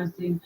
thing.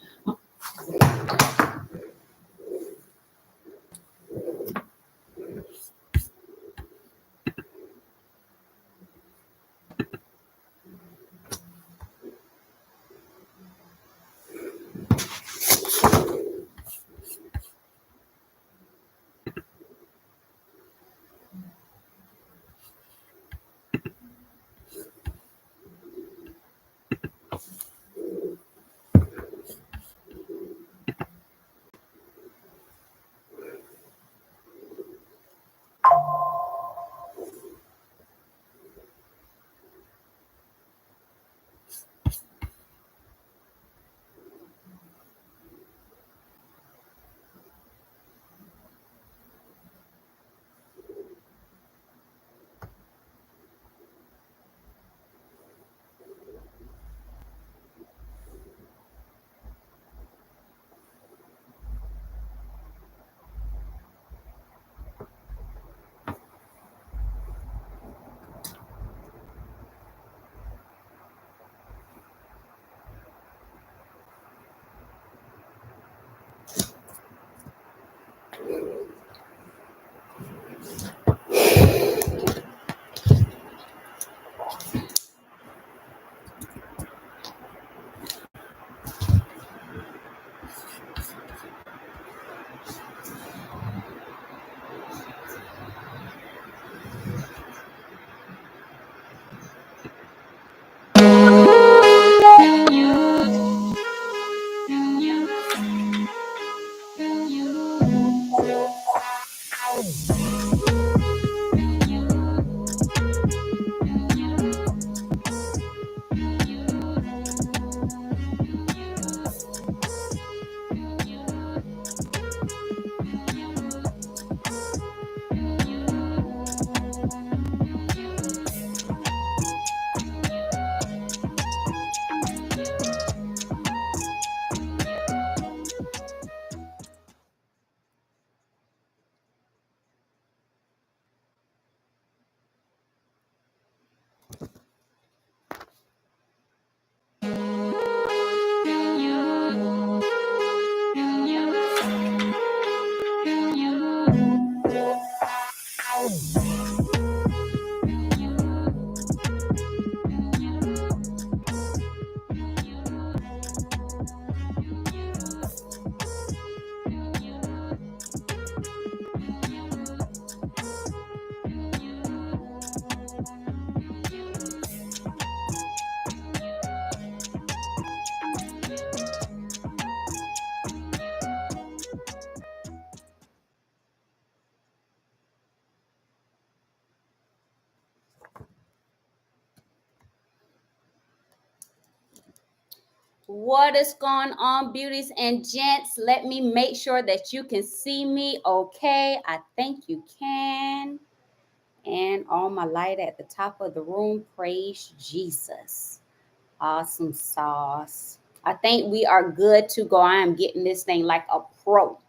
What is going on, beauties and gents? Let me make sure that you can see me okay. I think you can. And on my light at the top of the room, praise Jesus. Awesome sauce. I think we are good to go. I am getting this thing like a pro.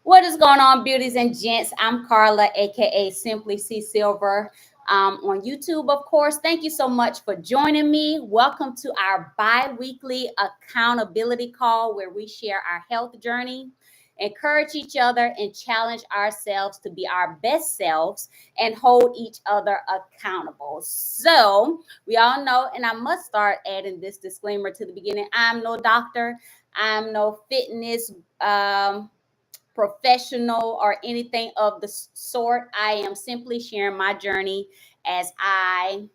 What is going on, beauties and gents? I'm Carla, aka Simply C Silver, on YouTube, of course. Thank you so much for joining me. Welcome to our bi-weekly accountability call where we share our health journey, encourage each other, and challenge ourselves to be our best selves and hold each other accountable. So we all know, and I must start adding this disclaimer to the beginning, I'm no doctor. I'm no fitness professional or anything of the sort. I am simply sharing my journey as I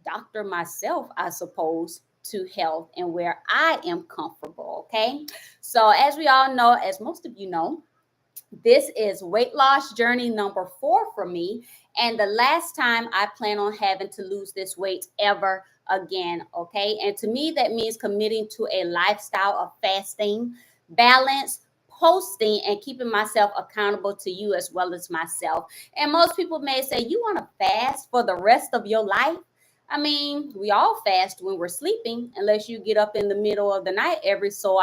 doctor myself, I suppose, to health and where I am comfortable. Okay. So, as we all know, as most of you know, this is weight loss journey number 4 for me. And the last time I plan on having to lose this weight ever again. Okay. And to me, that means committing to a lifestyle of fasting, balance, posting, and keeping myself accountable to you as well as myself. And most people may say, you want to fast for the rest of your life? I mean, we all fast when we're sleeping, unless you get up in the middle of the night every so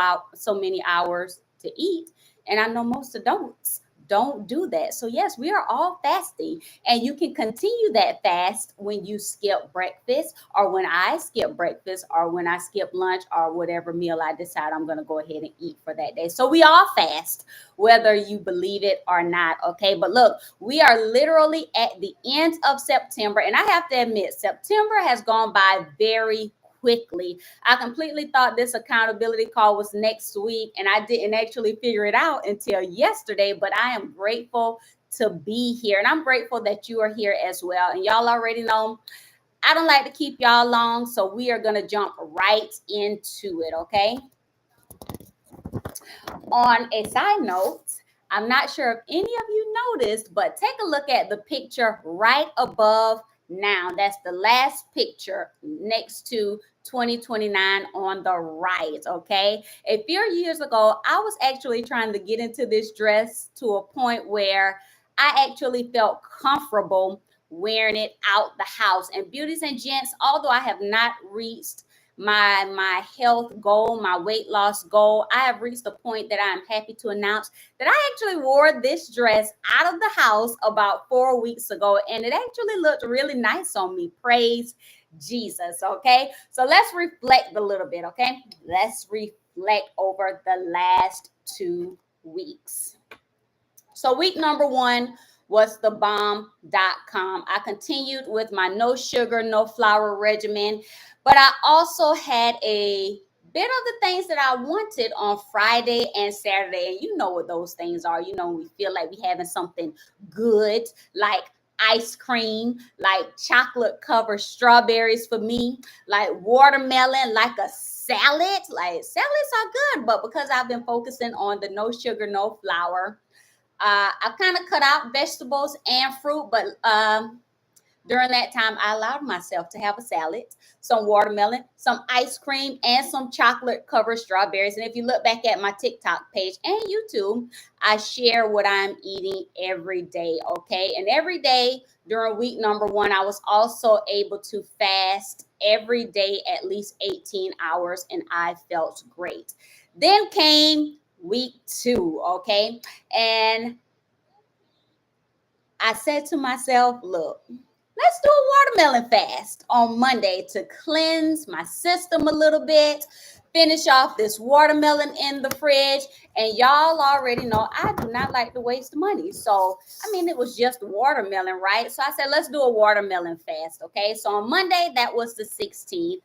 many hours to eat. And I know most adults don't do that. So yes, we are all fasting, and you can continue that fast when you skip breakfast, or when I skip breakfast, or when I skip lunch, or whatever meal I decide I'm going to go ahead and eat for that day. So we all fast, whether you believe it or not. Okay, but look, we are literally at the end of September, and I have to admit, September has gone by very quickly. I completely thought this accountability call was next week, and I didn't actually figure it out until yesterday. But I am grateful to be here, and I'm grateful that you are here as well. And y'all already know I don't like to keep y'all long, so we are going to jump right into it, okay? On a side note, I'm not sure if any of you noticed, but take a look at the picture right above now. That's the last picture next to 2029 on the right, okay? A few years ago, I was actually trying to get into this dress to a point where I actually felt comfortable wearing it out the house. And beauties and gents, although I have not reached my health goal, my weight loss goal, I have reached a point that I am happy to announce that I actually wore this dress out of the house about 4 weeks ago, and it actually looked really nice on me. Praise Jesus. Okay, so let's reflect a little bit. Okay, let's reflect over the last 2 weeks. So week number one was the bomb.com. I continued with my no sugar, no flour regimen, but I also had a bit of the things that I wanted on Friday and Saturday. And you know what those things are. You know, we feel like we having something good, like ice cream, like chocolate covered strawberries for me, like watermelon, like a salad. Like salads are good, but because I've been focusing on the no sugar, no flour, I kind of cut out vegetables and fruit, but during that time, I allowed myself to have a salad, some watermelon, some ice cream, and some chocolate covered strawberries. And if you look back at my TikTok page and YouTube, I share what I'm eating every day. Okay. And every day during week number one, I was also able to fast every day at least 18 hours, and I felt great. Then came week two. Okay. And I said to myself, look, let's do a watermelon fast on Monday to cleanse my system a little bit, finish off this watermelon in the fridge. And y'all already know I do not like to waste money. So, I mean, it was just watermelon, right? So I said, let's do a watermelon fast. Okay. So on Monday, that was the 16th.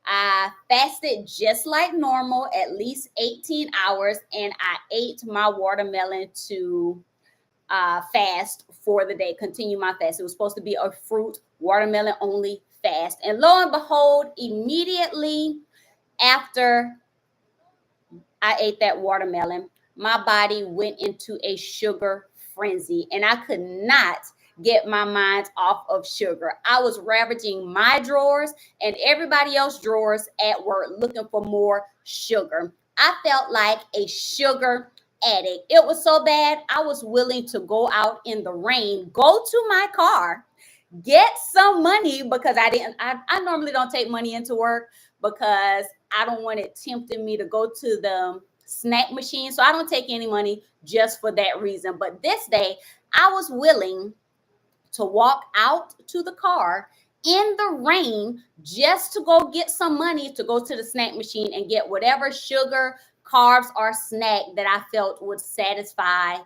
I fasted just like normal, at least 18 hours, and I ate my watermelon to fast for the day, continue my fast. It was supposed to be a fruit, watermelon only fast. And lo and behold, immediately after I ate that watermelon, my body went into a sugar frenzy, and I could not get my mind off of sugar. I was ravaging my drawers and everybody else's drawers at work looking for more sugar. I felt like a sugar addict. It was so bad, I was willing to go out in the rain, go to my car, get some money because I normally don't take money into work because I don't want it tempting me to go to the snack machine. So I don't take any money just for that reason. But this day, I was willing to walk out to the car in the rain just to go get some money to go to the snack machine and get whatever sugar, carbs, or snack that I felt would satisfy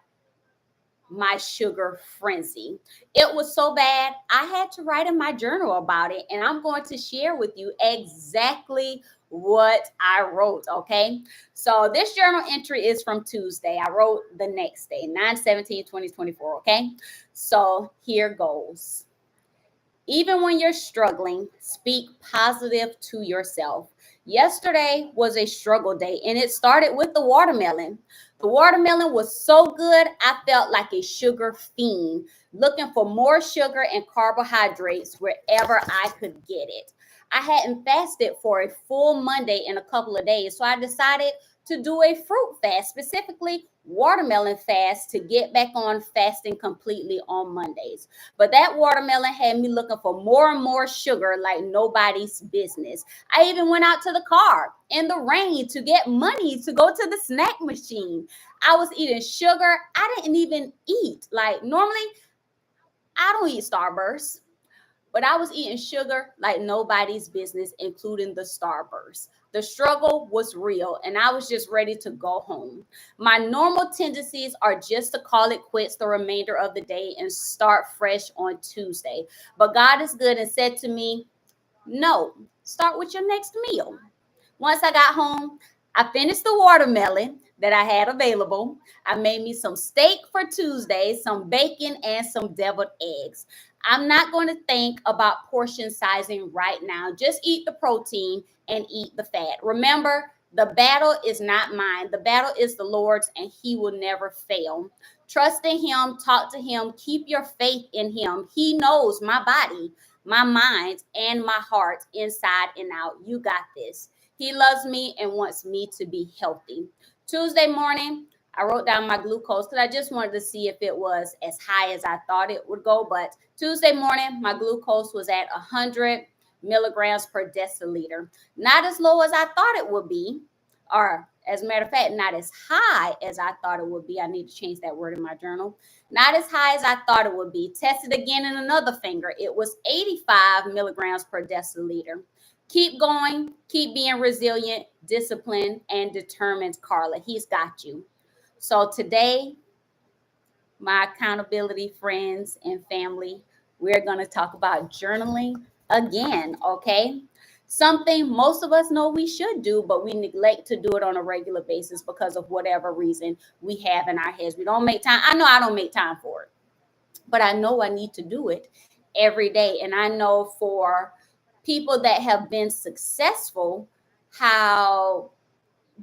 my sugar frenzy. It was so bad, I had to write in my journal about it, and I'm going to share with you exactly what I wrote. Okay, so this journal entry is from Tuesday. I wrote the next day, 9/17/2024. Okay, so here goes. Even when you're struggling, speak positive to yourself. Yesterday was a struggle day, and it started with the watermelon. The watermelon was so good, I felt like a sugar fiend, looking for more sugar and carbohydrates wherever I could get it. I hadn't fasted for a full Monday in a couple of days, so I decided to do a fruit fast, specifically watermelon fast, to get back on fasting completely on Mondays. But that watermelon had me looking for more and more sugar like nobody's business. I even went out to the car in the rain to get money to go to the snack machine. I was eating sugar. I didn't even eat. Like normally, I don't eat Starburst. But I was eating sugar like nobody's business, including the Starburst. The struggle was real, and I was just ready to go home. My normal tendencies are just to call it quits the remainder of the day and start fresh on Tuesday. But God is good and said to me, no, start with your next meal. Once I got home, I finished the watermelon that I had available. I made me some steak for Tuesday, some bacon, and some deviled eggs. I'm not going to think about portion sizing right now. Just eat the protein and eat the fat. Remember, the battle is not mine. The battle is the Lord's, and He will never fail. Trust in Him, talk to Him, keep your faith in Him. He knows my body, my mind, and my heart inside and out. You got this. He loves me and wants me to be healthy. Tuesday morning, I wrote down my glucose because I just wanted to see if it was as high as I thought it would go. But Tuesday morning, my glucose was at 100 milligrams per deciliter. Not as low as I thought it would be, or as a matter of fact, not as high as I thought it would be. I need to change that word in my journal. Not as high as I thought it would be. Tested again in another finger. It was 85 milligrams per deciliter. Keep going, keep being resilient, disciplined, and determined, Carla. He's got you. So today, my accountability friends and family, we're going to talk about journaling again, okay? Something most of us know we should do, but we neglect to do it on a regular basis because of whatever reason we have in our heads. We don't make time. I know I don't make time for it, but I know I need to do it every day. And I know for people that have been successful, how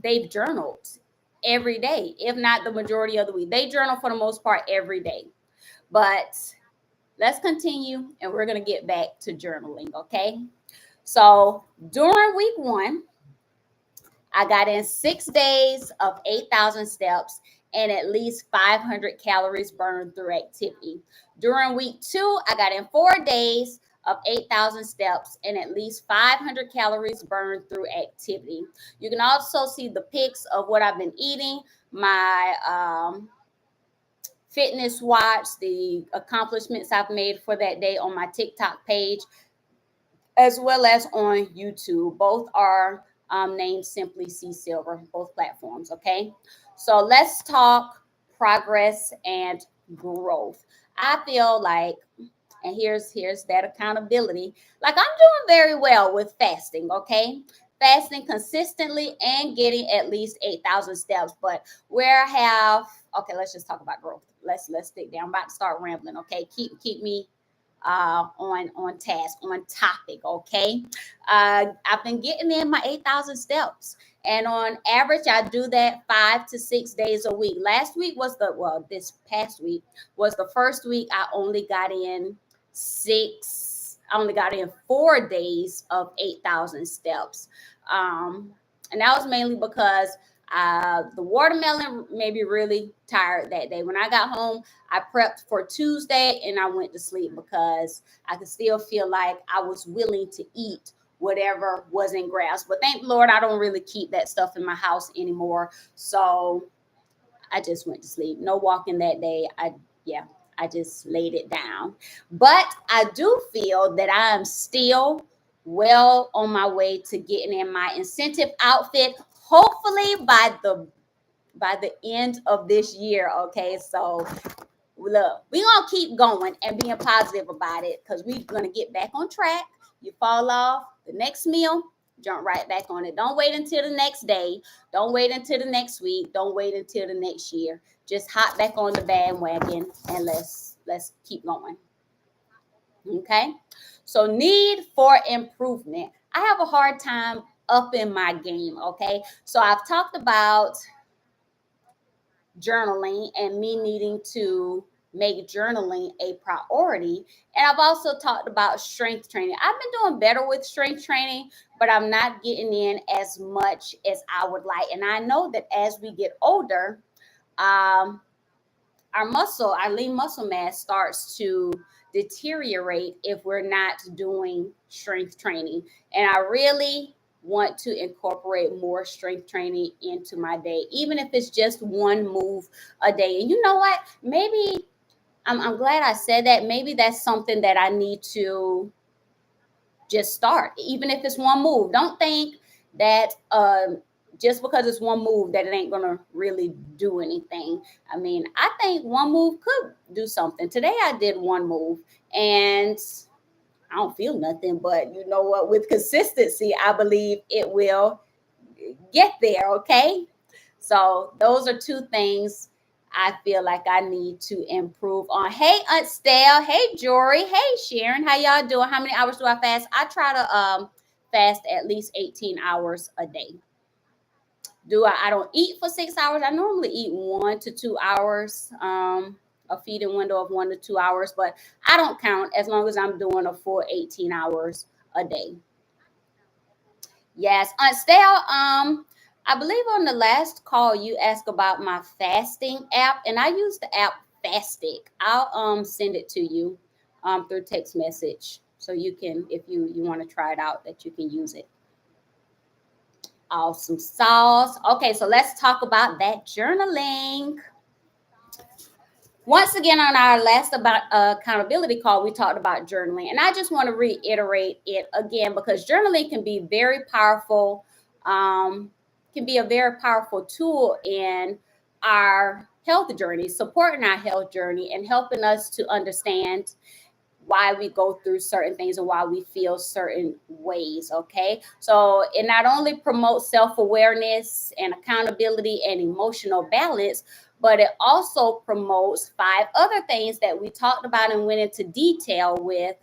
they've journaled every day, if not the majority of the week. They journal for the most part every day. But let's continue and we're going to get back to journaling, okay? So during week 1, I got in 6 days of 8,000 steps and at least 500 calories burned through activity. During week 2, I got in 4 days of 8,000 steps and at least 500 calories burned through activity. You can also see the pics of what I've been eating, my fitness watch, the accomplishments I've made for that day on my TikTok page, as well as on YouTube. Both are named Simply C Silver, both platforms. Okay. So let's talk progress and growth. I feel like, and here's that accountability. Like I'm doing very well with fasting. Okay. Fasting consistently and getting at least 8,000 steps. But where I have, okay, let's just talk about growth. Let's stick down. I'm about to start rambling. Okay. Keep me on task, on topic. Okay, I've been getting in my 8,000 steps, and on average, I do that 5 to 6 days a week. Last week was this past week was the first week I only got in six. I only got in 4 days of 8,000 steps, and that was mainly because the watermelon made me really tired that day. When I got home, I prepped for Tuesday and I went to sleep because I could still feel like I was willing to eat whatever was in grass. But thank the Lord, I don't really keep that stuff in my house anymore. So I just went to sleep. No walking that day. I just laid it down. But I do feel that I am still well on my way to getting in my incentive outfit. Hopefully by the end of this year. Okay, so look, we're gonna keep going and being positive about it because we're gonna get back on track. You fall off the next meal, jump right back on it. Don't wait until the next day. Don't wait until the next week. Don't wait until the next year. Just hop back on the bandwagon and let's keep going. Okay. So need for improvement. I have a hard time up in my game. Okay. So I've talked about journaling and me needing to make journaling a priority. And I've also talked about strength training. I've been doing better with strength training, but I'm not getting in as much as I would like. And I know that as we get older, um, our lean muscle mass starts to deteriorate if we're not doing strength training. And I really want to incorporate more strength training into my day, even if it's just one move a day. And you know what? Maybe I'm glad I said that. Maybe that's something that I need to just start, even if it's one move. Don't think that just because it's one move that it ain't gonna really do anything. I mean, I think one move could do something. Today I did one move and I don't feel nothing, but you know what? With consistency, I believe it will get there. Okay. So those are two things I feel like I need to improve on. Hey, Aunt Stell. Hey, Jory. Hey, Sharon. How y'all doing? How many hours do I fast? I try to fast at least 18 hours a day. I don't eat for 6 hours. I normally eat 1 to 2 hours, a feeding window of 1 to 2 hours, but I don't count as long as I'm doing a full 18 hours a day. Yes, Aunt Stell, I believe on the last call you asked about my fasting app, and I use the app Fastic. I'll send it to you through text message, so you can, if you want to try it out, that you can use it. Awesome sauce. Okay, so let's talk about that journaling. Once again, on our last about accountability call, we talked about journaling, and I just want to reiterate it again because journaling can be very powerful. Can be a very powerful tool in our health journey, supporting our health journey, and helping us to understand why we go through certain things and why we feel certain ways. Okay, so it not only promotes self-awareness and accountability and emotional balance, but it also promotes five other things that we talked about and went into detail with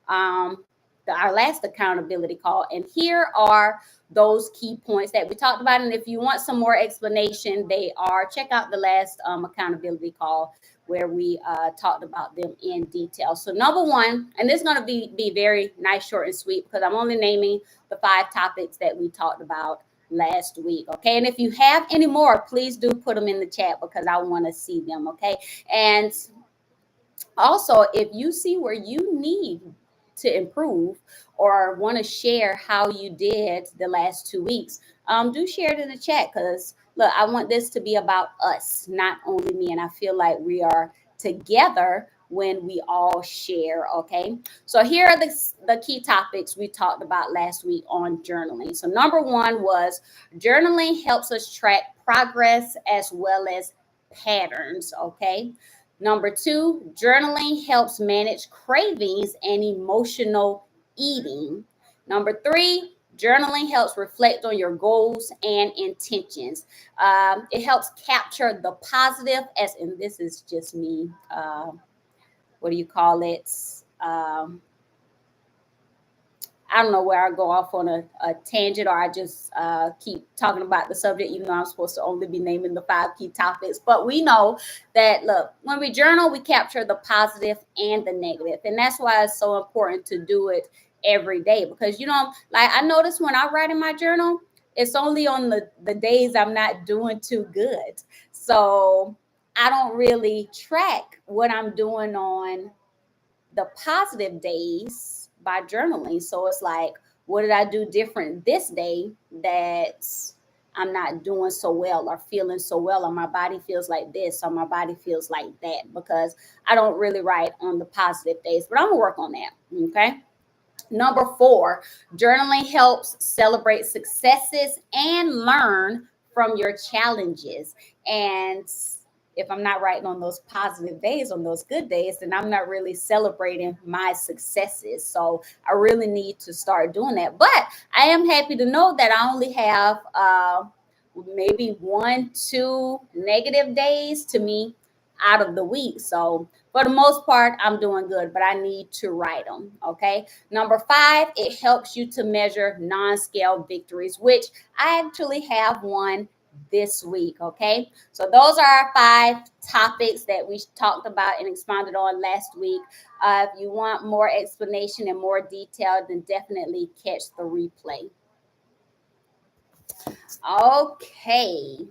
um, our last accountability call. And here are those key points that we talked about. And if you want some more explanation, they are check out the last accountability call where we talked about them in detail. So number one, and this is going to be very nice, short, and sweet because I'm only naming the 5 topics that we talked about last week. Okay. And if you have any more, please do put them in the chat because I want to see them. Okay. And also, if you see where you need to improve or want to share how you did the last 2 weeks, do share it in the chat because look, I want this to be about us, not only me. And I feel like we are together when we all share. Okay. So here are the key topics we talked about last week on journaling. So number one was journaling helps us track progress as well as patterns. Okay. Number two, journaling helps manage cravings and emotional eating. Number three, journaling helps reflect on your goals and intentions. It helps capture the positive, as and this is just me. What do you call it? Um, I don't know where I go off on a tangent or I just keep talking about the subject, even though I'm supposed to only be naming the 5 key topics. But we know that, look, when we journal, we capture the positive and the negative. And that's why it's so important to do it every day. Because, you know, like I notice when I write in my journal, it's only on the days I'm not doing too good. So I don't really track what I'm doing on the positive days by journaling. So it's like, what did I do different this day that I'm not doing so well or feeling so well, or my body feels like this or my body feels like that? Because I don't really write on the positive days, but I'm gonna work on that. Okay. Number four, journaling helps celebrate successes and learn from your challenges. And if I'm not writing on those positive days, on those good days, then I'm not really celebrating my successes. So I really need to start doing that. But I am happy to know that I only have maybe 1, 2 negative days to me out of the week. So for the most part, I'm doing good, but I need to write them. Okay. Number five, it helps you to measure non scale victories, which I actually have one this week. Okay, so those are our 5 topics that we talked about and expounded on last week. If you want more explanation and more detail, then definitely catch the replay. Okay.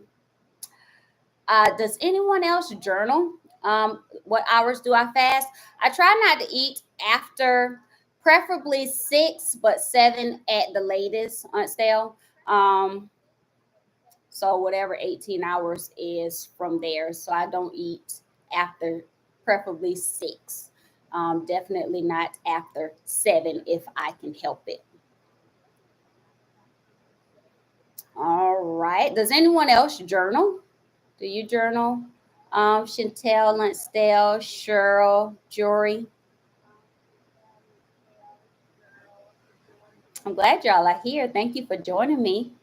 Does anyone else journal? What hours do I fast? I try not to eat after, preferably 6, but 7 at the latest, Aunt Stell. So whatever 18 hours is from there. So I don't eat after, preferably 6. Definitely not after 7 if I can help it. All right. Does anyone else journal? Do you journal? Chantel, Lunsdale, Cheryl, Jory. I'm glad y'all are here. Thank you for joining me.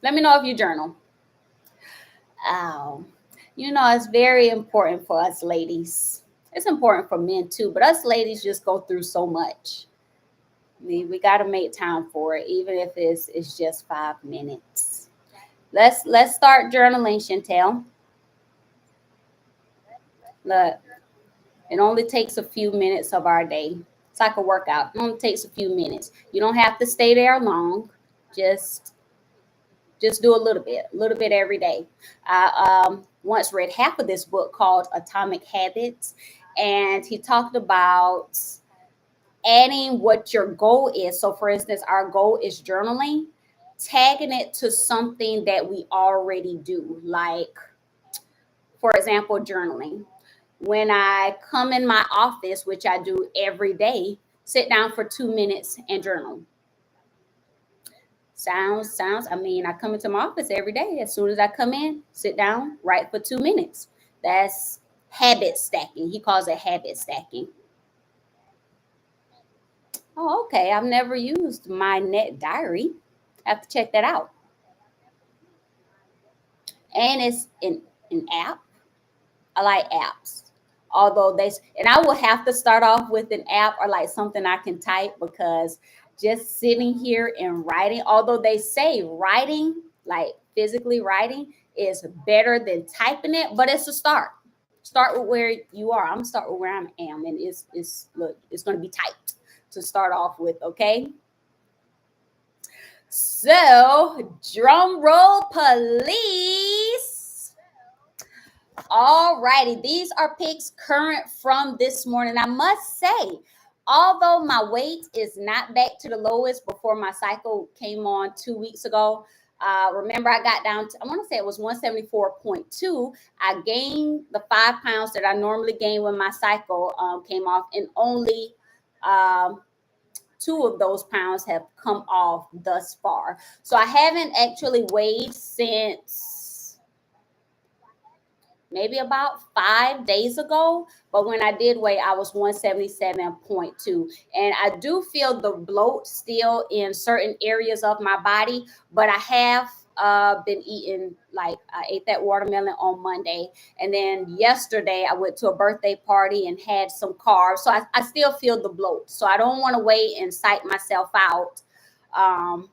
Let me know if you journal. Oh, it's very important for us ladies. It's important for men too, but us ladies just go through so much. We got to make time for it, even if it's just 5 minutes. Let's start journaling, Chantel. Look, it only takes a few minutes of our day. It's like a workout. It only takes a few minutes. You don't have to stay there long. Just just do a little bit every day. I once read half of this book called Atomic Habits, and he talked about adding what your goal is. So, for instance, our goal is journaling, tagging it to something that we already do, like, for example, journaling. When I come in my office, which I do every day, sit down for 2 minutes and journal. Sounds. I mean, I come into my office every day. As soon as I come in, sit down, write for 2 minutes. That's habit stacking. He calls it habit stacking. Oh, okay. I've never used my net diary. I have to check that out. And it's an app. I like apps. Although and I will have to start off with an app or like something I can type, because just sitting here and writing, although they say writing, like physically writing, is better than typing it, but it's a start. Start with where you are. I'm gonna start with where I am, and it's gonna be typed to start off with, okay? So, drum roll, police. All righty, these are picks current from this morning. I must say, although my weight is not back to the lowest before my cycle came on 2 weeks ago, remember I got down to, I want to say it was 174.2. I gained the 5 pounds that I normally gain when my cycle came off, and only 2 of those pounds have come off thus far. So I haven't actually weighed since maybe about 5 days ago. But when I did weigh, I was 177.2. And I do feel the bloat still in certain areas of my body, but I have been eating, like I ate that watermelon on Monday. And then yesterday I went to a birthday party and had some carbs. So I still feel the bloat. So I don't want to wait and psych myself out. And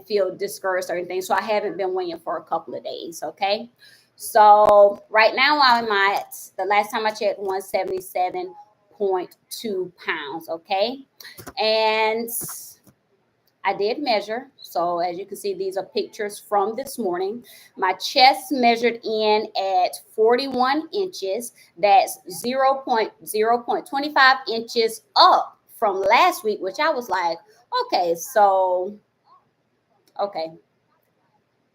feel discouraged or anything. So I haven't been weighing for a couple of days. Okay. So right now I'm at, the last time I checked, 177.2 pounds. Okay. And I did measure. So as you can see, these are pictures from this morning. My chest measured in at 41 inches. That's 0.25 inches up from last week, which I was like, okay, okay,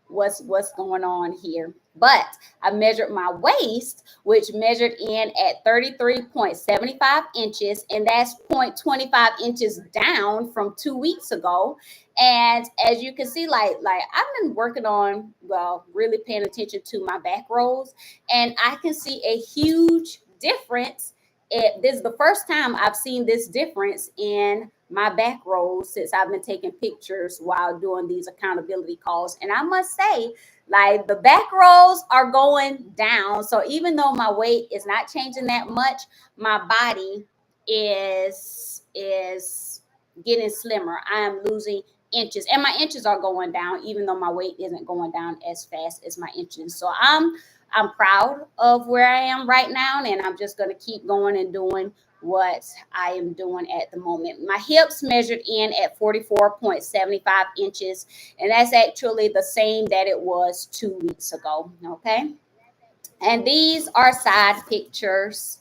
what's going on here? But I measured my waist, which measured in at 33.75 inches, and that's 0.25 inches down from 2 weeks ago. And as you can see, like I've been working on, well, really paying attention to my back rolls, and I can see a huge difference. This is the first time I've seen this difference in my back rolls since I've been taking pictures while doing these accountability calls. And I must say, like, the back rolls are going down. So even though my weight is not changing that much, my body is getting slimmer. I am losing inches, and my inches are going down, even though my weight isn't going down as fast as my inches. So I'm proud of where I am right now, and I'm just going to keep going and doing what I am doing at the moment. My hips measured in at 44.75 inches, and that's actually the same that it was 2 weeks ago. Okay. And these are side pictures,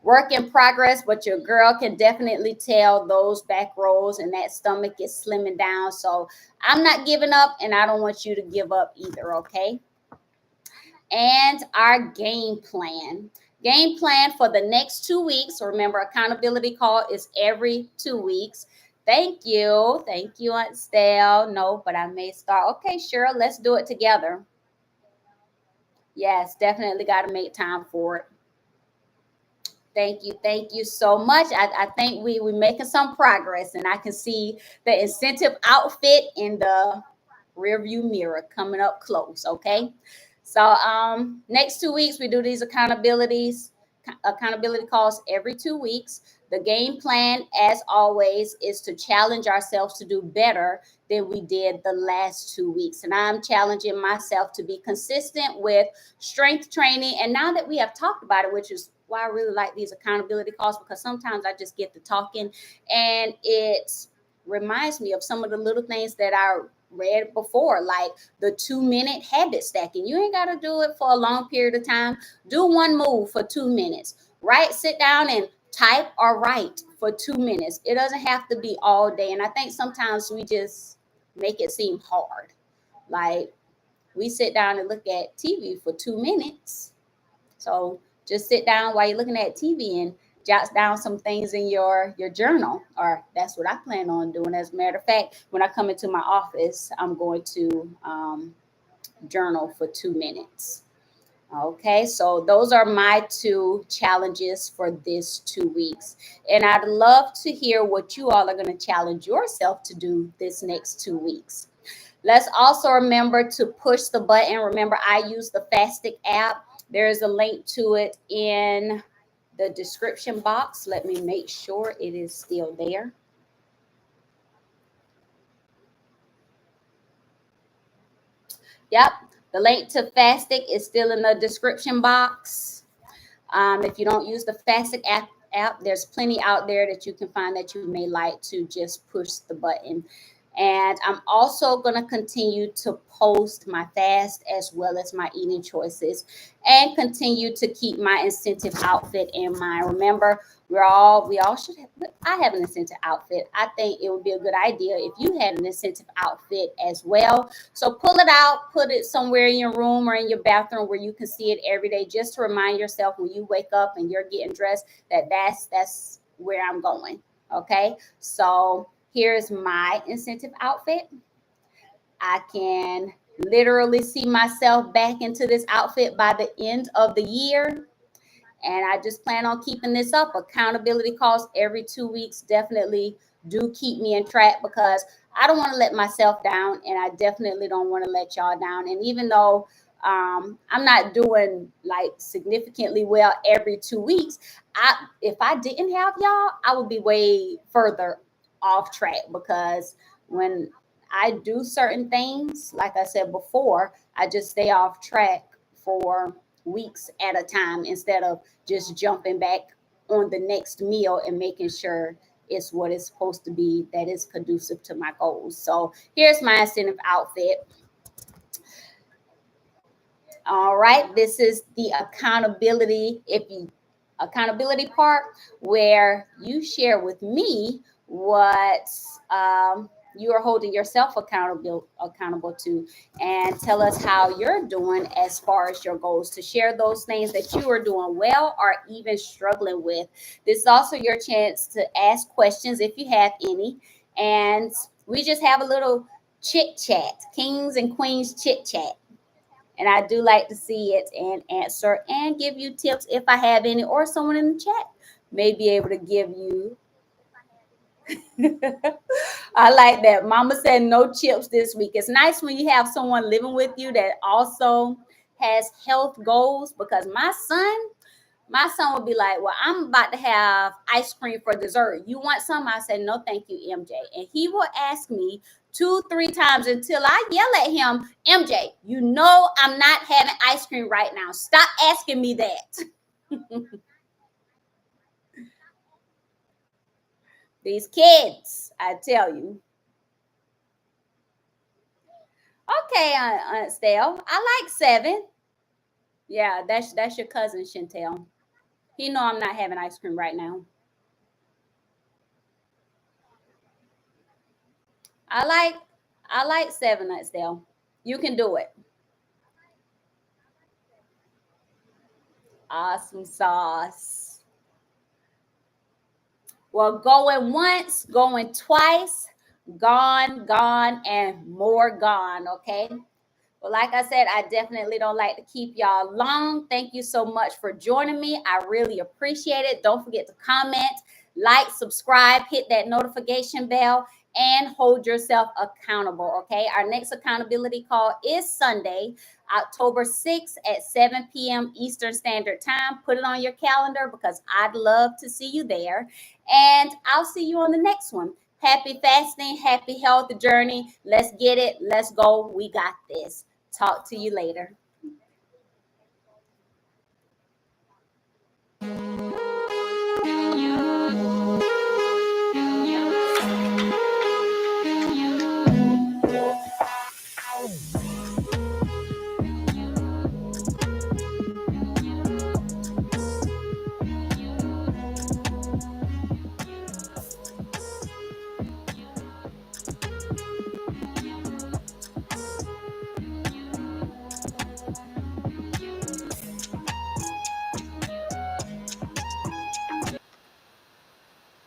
work in progress, but your girl can definitely tell those back rolls and that stomach is slimming down. So I'm not giving up, and I don't want you to give up either. Okay. And our game plan. Game plan for the next 2 weeks. Remember, accountability call is every 2 weeks. Thank you. Thank you, Aunt Stell. No, but I may start. Okay, Cheryl, let's do it together. Yes, definitely got to make time for it. Thank you. Thank you so much. I think we're making some progress, and I can see the incentive outfit in the rearview mirror coming up close. Okay. So next 2 weeks we do these accountability calls every 2 weeks. The game plan, as always, is to challenge ourselves to do better than we did the last 2 weeks. And I'm challenging myself to be consistent with strength training. And now that we have talked about it, which is why I really like these accountability calls, because sometimes I just get to talking and it reminds me of some of the little things that I read before, like the 2 minute habit stacking. You ain't got to do it for a long period of time. Do one move for 2 minutes. Right? Sit down and type or write for 2 minutes. It doesn't have to be all day. And I think sometimes we just make it seem hard. Like we sit down and look at TV for 2 minutes. So just sit down while you're looking at TV and jot down some things in your journal, or that's what I plan on doing. As a matter of fact, when I come into my office, I'm going to journal for 2 minutes. Okay, so those are my two challenges for this 2 weeks. And I'd love to hear what you all are going to challenge yourself to do this next 2 weeks. Let's also remember to push the button. Remember, I use the Fastic app. There is a link to it in the description box. Let me make sure it is still there. Yep, the link to Fastic is still in the description box. If you don't use the Fastic app, there's plenty out there that you can find that you may like to just push the button. And I'm also going to continue to post my fast as well as my eating choices, and continue to keep my incentive outfit in mind. Remember, we all should have, I have an incentive outfit. I think it would be a good idea if you had an incentive outfit as well. So pull it out, put it somewhere in your room or in your bathroom where you can see it every day, just to remind yourself when you wake up and you're getting dressed that that's where I'm going. Okay. So here's my incentive outfit. I can literally see myself back into this outfit by the end of the year. And I just plan on keeping this up. Accountability calls every 2 weeks definitely do keep me in track, because I don't want to let myself down, and I definitely don't want to let y'all down. And even though I'm not doing like significantly well every 2 weeks, if I didn't have y'all, I would be way further off track, because when I do certain things, like I said before, I just stay off track for weeks at a time instead of just jumping back on the next meal and making sure it's what it's supposed to be that is conducive to my goals. So here's my incentive outfit. All right, this is the accountability part, where you share with me what you are holding yourself accountable to, and tell us how you're doing as far as your goals, to share those things that you are doing well or even struggling with. This is also your chance to ask questions if you have any, and we just have a little chit chat, kings and queens chit chat. And I do like to see it and answer and give you tips if I have any, or someone in the chat may be able to give you. I like that. Mama said no chips this week. It's nice when you have someone living with you that also has health goals, because My son would be like, well, I'm about to have ice cream for dessert. You want some? I said, no, thank you, MJ. And he will ask me 2, 3 times until I yell at him, MJ, you know I'm not having ice cream right now. Stop asking me that. These kids, I tell you. Okay, Aunt Stell. I like 7. Yeah, that's your cousin Chantel. He know I'm not having ice cream right now. I like I like 7, Aunt Stell. You can do it. Awesome sauce. Well, going once, going twice, gone, gone, and more gone. Okay. Well, like I said, I definitely don't like to keep y'all long. Thank you so much for joining me. I really appreciate it. Don't forget to comment, like, subscribe, hit that notification bell, and hold yourself accountable. Okay. Our next accountability call is Sunday, October 6th at 7 p.m. Eastern Standard Time. Put it on your calendar because I'd love to see you there. And I'll see you on the next one. Happy fasting, happy health journey. Let's get it. Let's go. We got this. Talk to you later.